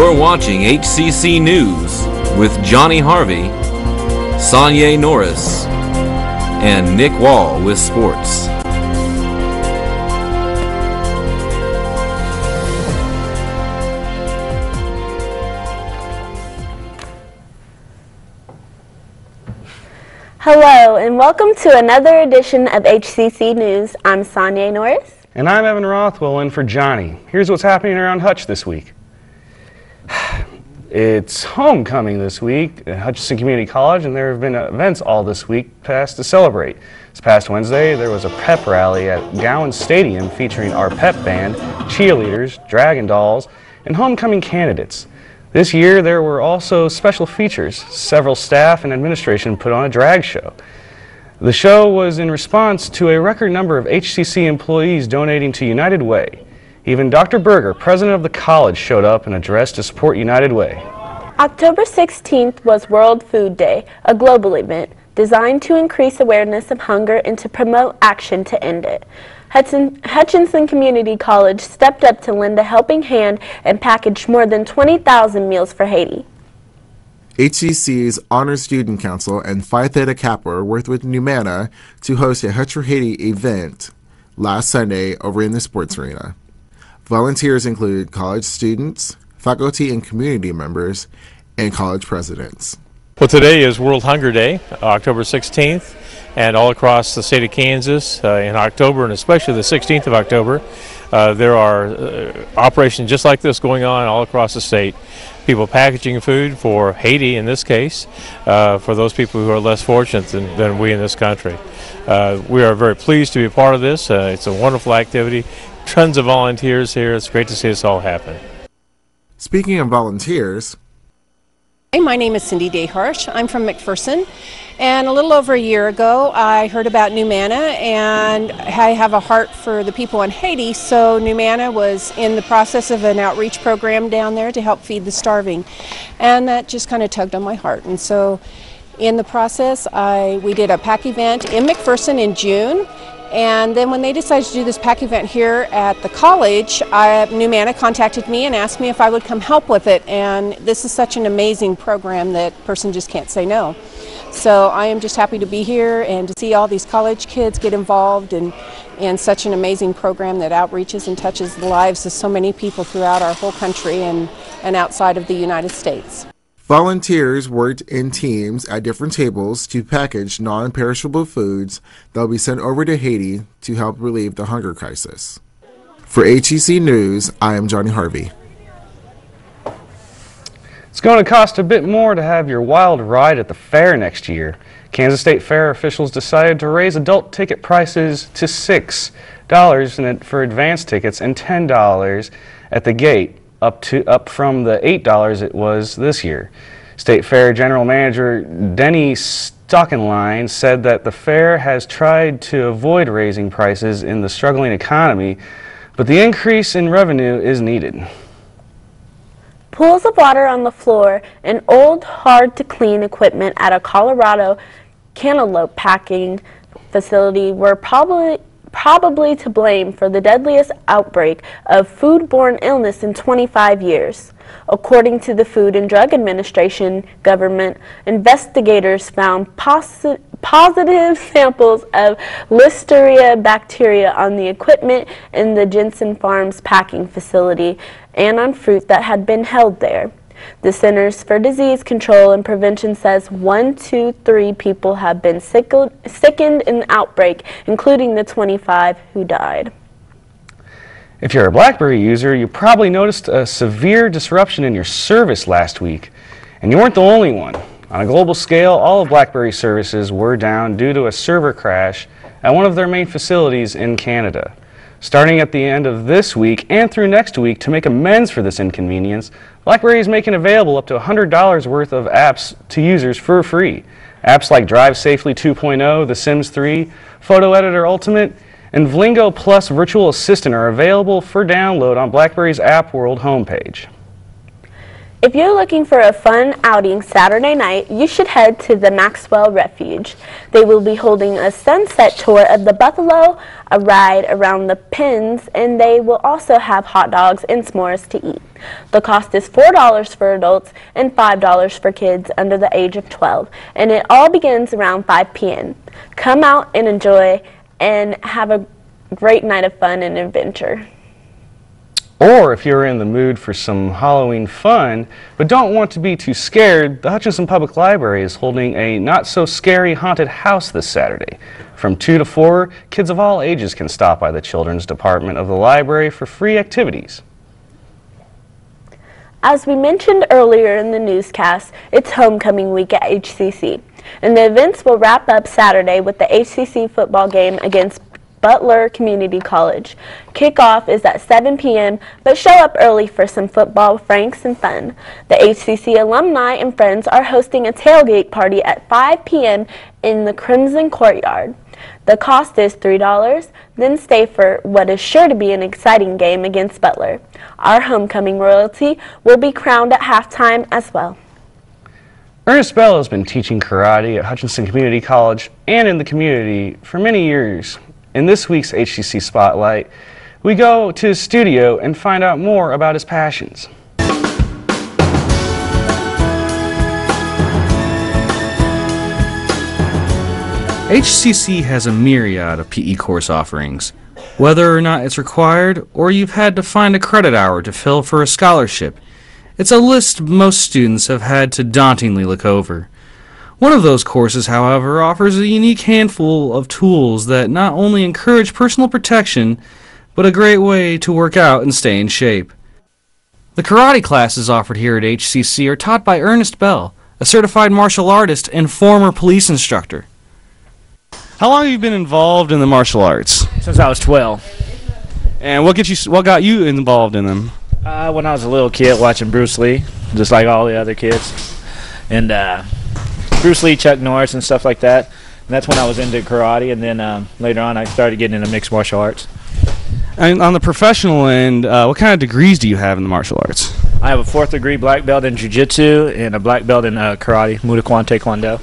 You're watching HCC News with Johnny Harvey, Sonia Norris, and Nick Wall with sports. Hello and welcome to another edition of HCC News. I'm Sonia Norris. And I'm Evan Rothwell in for Johnny. Here's what's happening around Hutch this week. It's homecoming this week at Hutchinson Community College, and there have been events all this week past to celebrate. This past Wednesday, there was a pep rally at Gowan Stadium featuring our pep band, cheerleaders, dragon dolls, and homecoming candidates. This year, there were also special features. Several staff and administration put on a drag show. The show was in response to a record number of HCC employees donating to United Way. Even Dr. Berger, president of the college, showed up and addressed to support United Way. October 16th was World Food Day, a global event designed to increase awareness of hunger and to promote action to end it. Hutchinson Community College stepped up to lend a helping hand and packaged more than 20,000 meals for Haiti. HCC's Honor Student Council and Phi Theta Kappa worked with Numana to host a Hutch for Haiti event last Sunday over in the sports arena. Volunteers include college students, faculty and community members, and college presidents. Well, today is World Hunger Day, October 16th, and all across the state of Kansas in October, and especially the 16th of October, there are operations just like this going on all across the state. People packaging food for Haiti, in this case, for those people who are less fortunate than we in this country. We are very pleased to be a part of this. It's a wonderful activity. Tons of volunteers here. It's great to see this all happen. Speaking of volunteers, Hi, my name is Cindy Dayharsh. I'm from McPherson, and a little over a year ago I heard about Numana, and I have a heart for the people in Haiti, so Numana was in the process of an outreach program down there to help feed the starving, and that just kind of tugged on my heart. And so in the process we did a pack event in McPherson in June. And then when they decided to do this pack event here at the college, Numana contacted me and asked me if I would come help with it. And this is such an amazing program that a person just can't say no. So I am just happy to be here and to see all these college kids get involved in such an amazing program that outreaches and touches the lives of so many people throughout our whole country and outside of the United States. volunteers worked in teams at different tables to package non-perishable foods that will be sent over to Haiti to help relieve the hunger crisis. For HCC News, I am Johnny Harvey. It's going to cost a bit more to have your wild ride at the fair next year. Kansas State Fair officials decided to raise adult ticket prices to $6 for advance tickets and $10 at the gate, up from the $8 it was this year. State Fair General Manager Denny Stockenline said that the fair has tried to avoid raising prices in the struggling economy, but the increase in revenue is needed. Pools of water on the floor and old, hard-to-clean equipment at a Colorado cantaloupe packing facility were probably to blame for the deadliest outbreak of foodborne illness in 25 years. According to the Food and Drug Administration government, investigators found positive samples of Listeria bacteria on the equipment in the Jensen Farms packing facility and on fruit that had been held there. The Centers for Disease Control and Prevention says 1 to 3 people have been sickened in the outbreak, including the 25 who died. If you're a BlackBerry user, you probably noticed a severe disruption in your service last week. And you weren't the only one. On a global scale, all of BlackBerry services were down due to a server crash at one of their main facilities in Canada. Starting at the end of this week and through next week, to make amends for this inconvenience, BlackBerry is making available up to $100 worth of apps to users for free. Apps like Drive Safely 2.0, The Sims 3, Photo Editor Ultimate, and Vlingo Plus Virtual Assistant are available for download on BlackBerry's App World homepage. If you're looking for a fun outing Saturday night, you should head to the Maxwell Refuge. They will be holding a sunset tour of the Buffalo, a ride around the pens, and they will also have hot dogs and s'mores to eat. The cost is $4 for adults and $5 for kids under the age of 12, and it all begins around 5 p.m. Come out and enjoy and have a great night of fun and adventure. Or if you're in the mood for some Halloween fun, but don't want to be too scared, the Hutchinson Public Library is holding a not-so-scary haunted house this Saturday. From 2 to 4, kids of all ages can stop by the children's department of the library for free activities. As we mentioned earlier in the newscast, it's homecoming week at HCC, and the events will wrap up Saturday with the HCC football game against Butler Community College. Kickoff is at 7 p.m., but show up early for some football franks and fun. The HCC alumni and friends are hosting a tailgate party at 5 p.m. in the Crimson Courtyard. The cost is $3, then stay for what is sure to be an exciting game against Butler. Our homecoming royalty will be crowned at halftime as well. Ernest Bell has been teaching karate at Hutchinson Community College and in the community for many years. In this week's HCC Spotlight, we go to his studio and find out more about his passions. HCC has a myriad of PE course offerings. Whether or not it's required, or you've had to find a credit hour to fill for a scholarship, it's a list most students have had to dauntingly look over. One of those courses, however, offers a unique handful of tools that not only encourage personal protection, but a great way to work out and stay in shape. The karate classes offered here at HCC are taught by Ernest Bell, a certified martial artist and former police instructor. How long have you been involved in the martial arts? Since I was 12. And what got you involved in them? When I was a little kid watching Bruce Lee, just like all the other kids. And Bruce Lee, Chuck Norris, and stuff like that. And that's when I was into karate, and then later on I started getting into mixed martial arts. And on the professional end, what kind of degrees do you have in the martial arts? I have a 4th degree black belt in jiu-jitsu and a black belt in karate, Muay Taekwondo.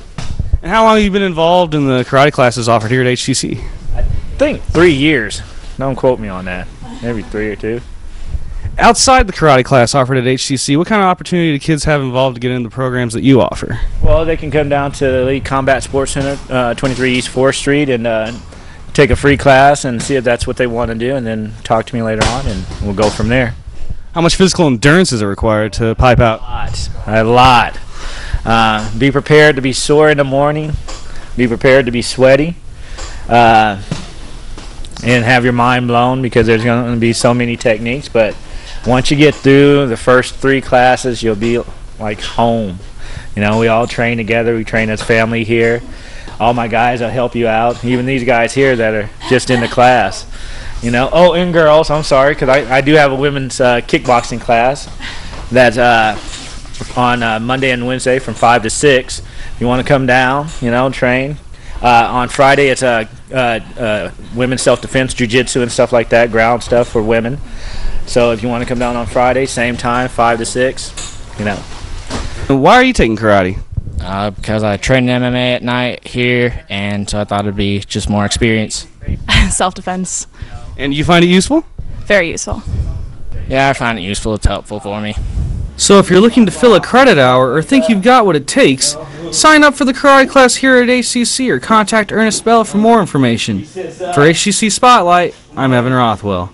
And how long have you been involved in the karate classes offered here at HCC? I think 3 years. Don't quote me on that. Maybe 3 or 2. Outside the karate class offered at HCC, what kind of opportunity do kids have involved to get into the programs that you offer? Well, they can come down to the Elite Combat Sports Center, 23 East 4th Street, and take a free class and see if that's what they want to do, and then talk to me later on, and we'll go from there. How much physical endurance is it required to pipe out? A lot. Be prepared to be sore in the morning. Be prepared to be sweaty. And have your mind blown, because there's going to be so many techniques, but once you get through the first 3 classes, you'll be like home. You know, we all train together. We train as family here. All my guys will help you out. Even these guys here that are just in the class. You know, oh, and girls, I'm sorry, because I do have a women's kickboxing class that's on Monday and Wednesday from 5 to 6. If you want to come down, you know, train. On Friday, it's women's self-defense, jiu-jitsu and stuff like that, ground stuff for women. So if you want to come down on Friday, same time, 5 to 6, you know. Why are you taking karate? Because I train MMA at night here, and so I thought it'd be just more experience. Self-defense. And you find it useful? Very useful. Yeah, I find it useful. It's helpful for me. So if you're looking to fill a credit hour or think you've got what it takes, sign up for the karate class here at HCC or contact Ernest Bell for more information. For HCC Spotlight, I'm Evan Rothwell.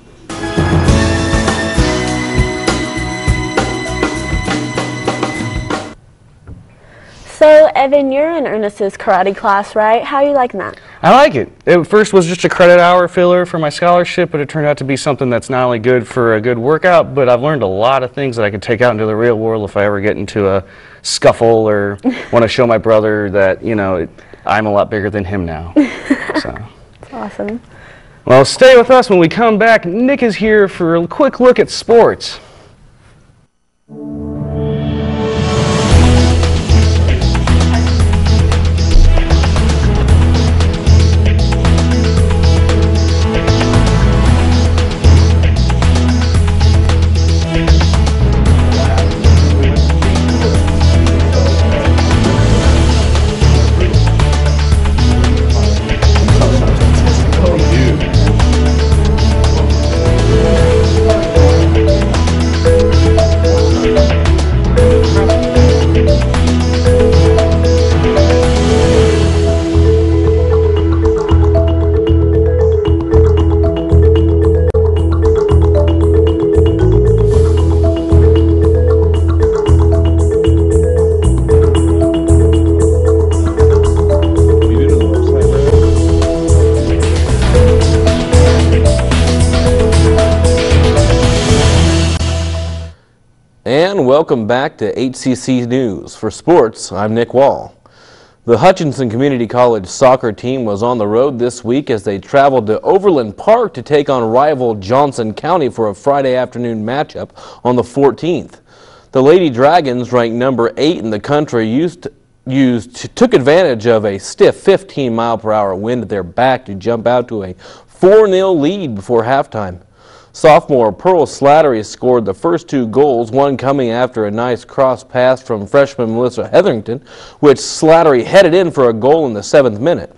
So, Evan, you're in Ernest's karate class, right? How are you liking that? I like it. It first was just a credit hour filler for my scholarship, but it turned out to be something that's not only good for a good workout, but I've learned a lot of things that I could take out into the real world if I ever get into a scuffle or want to show my brother that, you know, I'm a lot bigger than him now. So. That's awesome. Well, stay with us when we come back. Nick is here for a quick look at sports. And welcome back to HCC News. For sports, I'm Nick Wall. The Hutchinson Community College soccer team was on the road this week as they traveled to Overland Park to take on rival Johnson County for a Friday afternoon matchup on the 14th. The Lady Dragons, ranked number 8 in the country, took advantage of a stiff 15-mile-per-hour wind at their back to jump out to a 4-0 lead before halftime. Sophomore Pearl Slattery scored the first 2 goals, one coming after a nice cross pass from freshman Melissa Hetherington, which Slattery headed in for a goal in the 7th minute.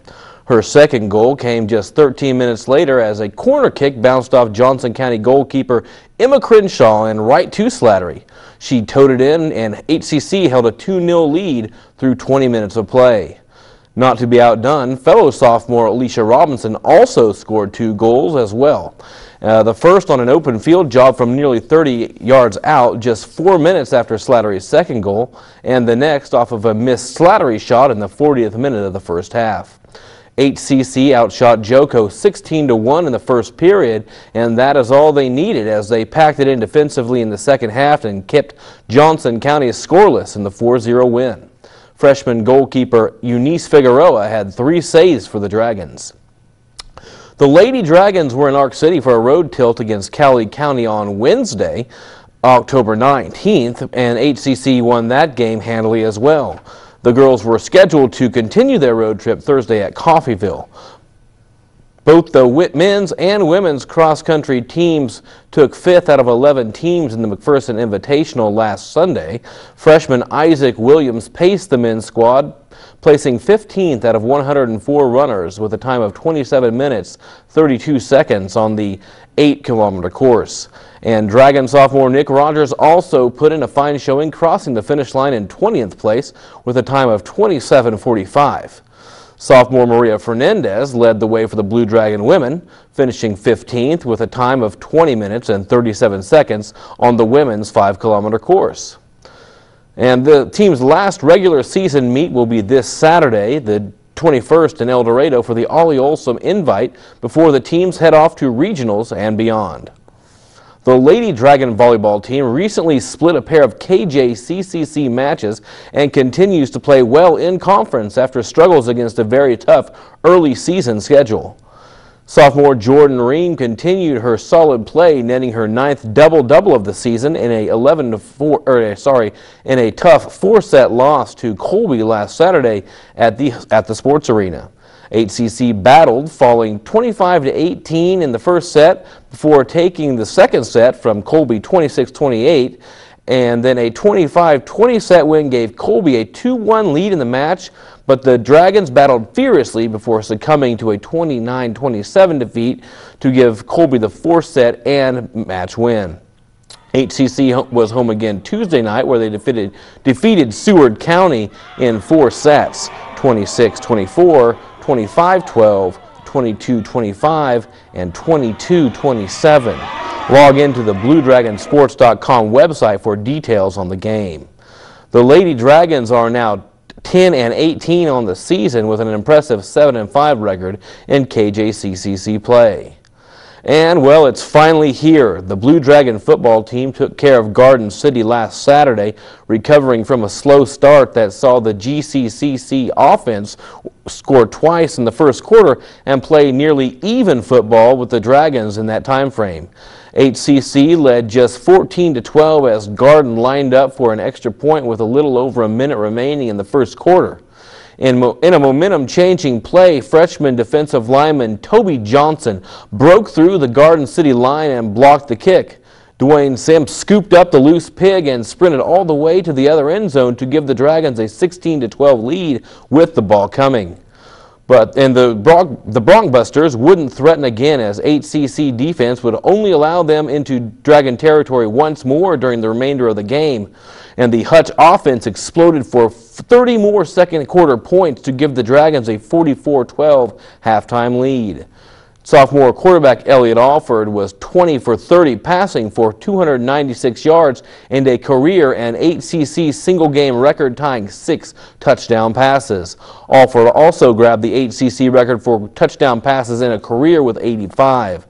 Her second goal came just 13 minutes later as a corner kick bounced off Johnson County goalkeeper Emma Crenshaw and right to Slattery. She towed it in, and HCC held a 2-0 lead through 20 minutes of play. Not to be outdone, fellow sophomore Alicia Robinson also scored 2 goals as well. The first on an open field job from nearly 30 yards out just 4 minutes after Slattery's second goal, and the next off of a missed Slattery shot in the 40th minute of the first half. HCC outshot Joko 16-1 in the first period, and that is all they needed as they packed it in defensively in the second half and kept Johnson County scoreless in the 4-0 win. Freshman goalkeeper Eunice Figueroa had 3 saves for the Dragons. The Lady Dragons were in Ark City for a road tilt against Cowley County on Wednesday, October 19th, and HCC won that game handily as well. The girls were scheduled to continue their road trip Thursday at Coffeyville. Both the men's and women's cross-country teams took 5th out of 11 teams in the McPherson Invitational last Sunday. Freshman Isaac Williams paced the men's squad, placing 15th out of 104 runners with a time of 27 minutes, 32 seconds on the 8-kilometer course. And Dragon sophomore Nick Rogers also put in a fine showing, crossing the finish line in 20th place with a time of 27:45. Sophomore Maria Fernandez led the way for the Blue Dragon women, finishing 15th with a time of 20 minutes and 37 seconds on the women's 5-kilometer course. And the team's last regular season meet will be this Saturday, the 21st in El Dorado, for the Ollie Olsom Invite before the teams head off to regionals and beyond. The Lady Dragon volleyball team recently split a pair of KJCCC matches and continues to play well in conference after struggles against a very tough early season schedule. Sophomore Jordan Ream continued her solid play, netting her 9th double-double of the season in a tough 4-set loss to Colby last Saturday at the Sports Arena. HCC battled, falling 25-18 in the first set before taking the second set from Colby 26-28, and then a 25-20 set win gave Colby a 2-1 lead in the match, but the Dragons battled furiously before succumbing to a 29-27 defeat to give Colby the 4th set and match win. HCC was home again Tuesday night where they defeated Seward County in 4 sets, 26-24, 25-12, 22-25, and 22-27. Log into the BlueDragonSports.com website for details on the game. The Lady Dragons are now 10-18 on the season with an impressive 7-5 record in KJCCC play. And, well, it's finally here. The Blue Dragon football team took care of Garden City last Saturday, recovering from a slow start that saw the GCCC offense score twice in the first quarter and play nearly even football with the Dragons in that time frame. HCC led just 14-12 as Garden lined up for an extra point with a little over a minute remaining in the first quarter. In a momentum-changing play, freshman defensive lineman Toby Johnson broke through the Garden City line and blocked the kick. Dwayne Sims scooped up the loose pig and sprinted all the way to the other end zone to give the Dragons a 16-12 lead with the ball coming. And the Bronkbusters wouldn't threaten again as HCC defense would only allow them into Dragon territory once more during the remainder of the game. And the Hutch offense exploded for 30 more second quarter points to give the Dragons a 44-12 halftime lead. Sophomore quarterback Elliot Alford was 20 for 30 passing for 296 yards and a career and HCC single game record tying 6 touchdown passes. Alford also grabbed the HCC record for touchdown passes in a career with 85.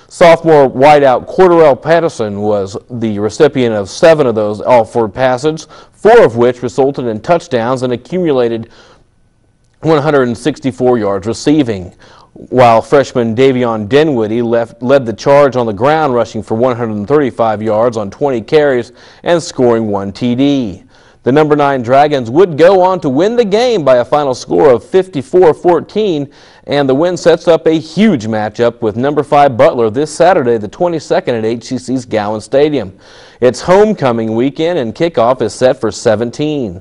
Sophomore wideout Cordarrelle Patterson was the recipient of 7 of those off-word passes, 4 of which resulted in touchdowns and accumulated 164 yards receiving, while freshman Davion Dinwiddie led the charge on the ground, rushing for 135 yards on 20 carries and scoring 1 TD. The number 9 Dragons would go on to win the game by a final score of 54-14, and the win sets up a huge matchup with number 5 Butler this Saturday, the 22nd, at HCC's Gowan Stadium. It's homecoming weekend, and kickoff is set for 17.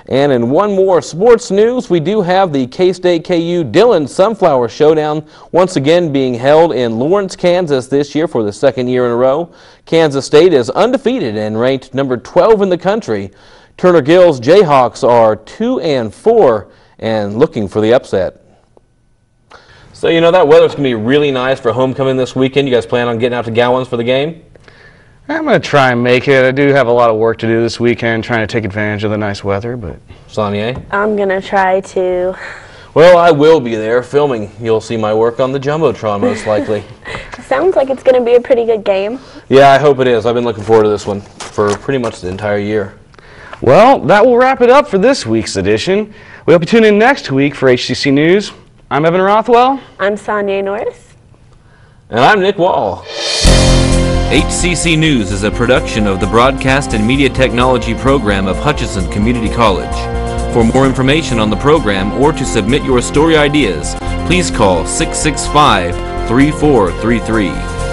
And in one more sports news, we do have the K-State KU Dillon Sunflower Showdown once again being held in Lawrence, Kansas this year for the 2nd year in a row. Kansas State is undefeated and ranked number 12 in the country. Turner Gill's Jayhawks are 2-4 and looking for the upset. So, you know, that weather's going to be really nice for homecoming this weekend. You guys plan on getting out to Gowans for the game? I'm going to try and make it. I do have a lot of work to do this weekend, trying to take advantage of the nice weather, but... Sonia? I'm going to try to. Well, I will be there filming. You'll see my work on the Jumbotron, most likely. Sounds like it's going to be a pretty good game. Yeah, I hope it is. I've been looking forward to this one for pretty much the entire year. Well, that will wrap it up for this week's edition. We hope you tune in next week for HCC News. I'm Evan Rothwell. I'm Sonia Norris. And I'm Nick Wall. HCC News is a production of the Broadcast and Media Technology program of Hutchinson Community College. For more information on the program or to submit your story ideas, please call 665-3433.